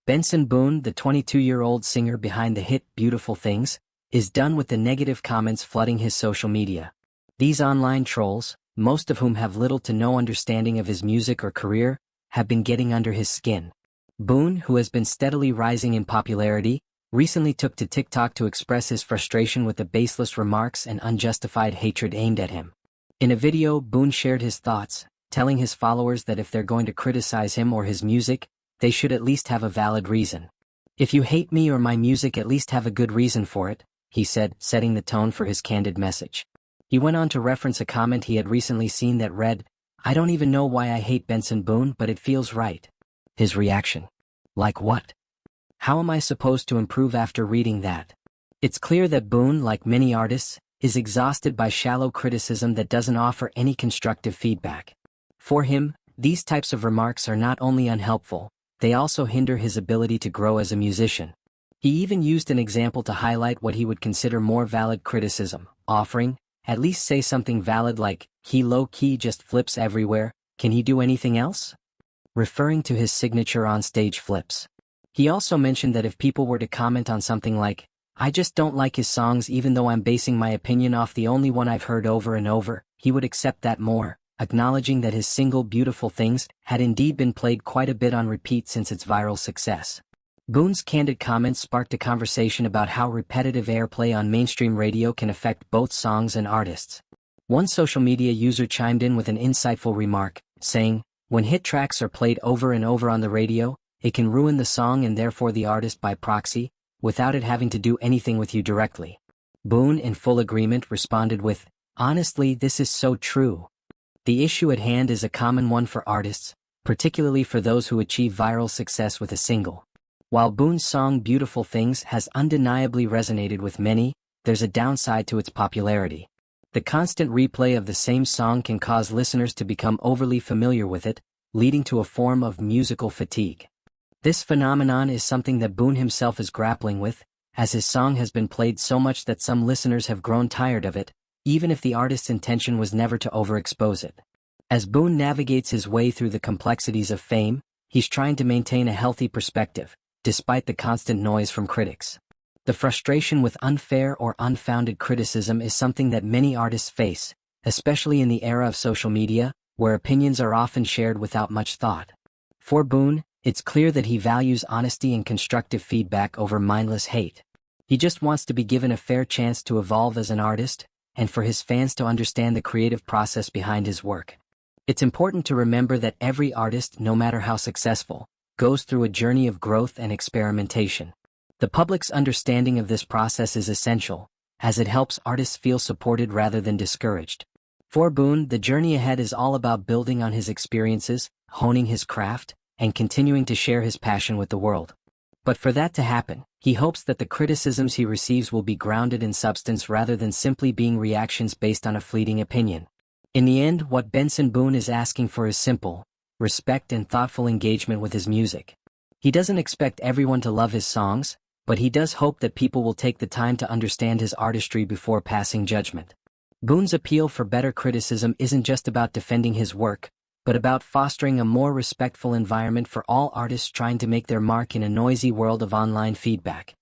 Benson Boone, the 22-year-old singer behind the hit Beautiful Things, is done with the negative comments flooding his social media. These online trolls, most of whom have little to no understanding of his music or career, have been getting under his skin. Boone, who has been steadily rising in popularity, recently took to TikTok to express his frustration with the baseless remarks and unjustified hatred aimed at him. In a video, Boone shared his thoughts, telling his followers that if they're going to criticize him or his music, they should at least have a valid reason. "If you hate me or my music, at least have a good reason for it," he said, setting the tone for his candid message. He went on to reference a comment he had recently seen that read, "I don't even know why I hate Benson Boone, but it feels right." His reaction: "Like what? How am I supposed to improve after reading that?" It's clear that Boone, like many artists, is exhausted by shallow criticism that doesn't offer any constructive feedback. For him, these types of remarks are not only unhelpful, they also hinder his ability to grow as a musician. He even used an example to highlight what he would consider more valid criticism, offering, "At least say something valid like, he low-key just flips everywhere, can he do anything else?" referring to his signature on-stage flips. He also mentioned that if people were to comment on something like, "I just don't like his songs even though I'm basing my opinion off the only one I've heard over and over," he would accept that more, acknowledging that his single Beautiful Things had indeed been played quite a bit on repeat since its viral success. Boone's candid comments sparked a conversation about how repetitive airplay on mainstream radio can affect both songs and artists. One social media user chimed in with an insightful remark, saying, "When hit tracks are played over and over on the radio, it can ruin the song and therefore the artist by proxy, without it having to do anything with you directly." Boone, in full agreement, responded with, "Honestly, this is so true. The issue at hand is a common one for artists, particularly for those who achieve viral success with a single. While Boone's song Beautiful Things has undeniably resonated with many, there's a downside to its popularity. The constant replay of the same song can cause listeners to become overly familiar with it, leading to a form of musical fatigue. This phenomenon is something that Boone himself is grappling with, as his song has been played so much that some listeners have grown tired of it, even if the artist's intention was never to overexpose it. As Boone navigates his way through the complexities of fame, he's trying to maintain a healthy perspective, despite the constant noise from critics. The frustration with unfair or unfounded criticism is something that many artists face, especially in the era of social media, where opinions are often shared without much thought. For Boone, it's clear that he values honesty and constructive feedback over mindless hate. He just wants to be given a fair chance to evolve as an artist, and for his fans to understand the creative process behind his work. It's important to remember that every artist, no matter how successful, goes through a journey of growth and experimentation. The public's understanding of this process is essential, as it helps artists feel supported rather than discouraged. For Boone, the journey ahead is all about building on his experiences, honing his craft, and continuing to share his passion with the world. But for that to happen, he hopes that the criticisms he receives will be grounded in substance rather than simply being reactions based on a fleeting opinion. In the end, what Benson Boone is asking for is simple: respect and thoughtful engagement with his music. He doesn't expect everyone to love his songs, but he does hope that people will take the time to understand his artistry before passing judgment. Boone's appeal for better criticism isn't just about defending his work, but about fostering a more respectful environment for all artists trying to make their mark in a noisy world of online feedback.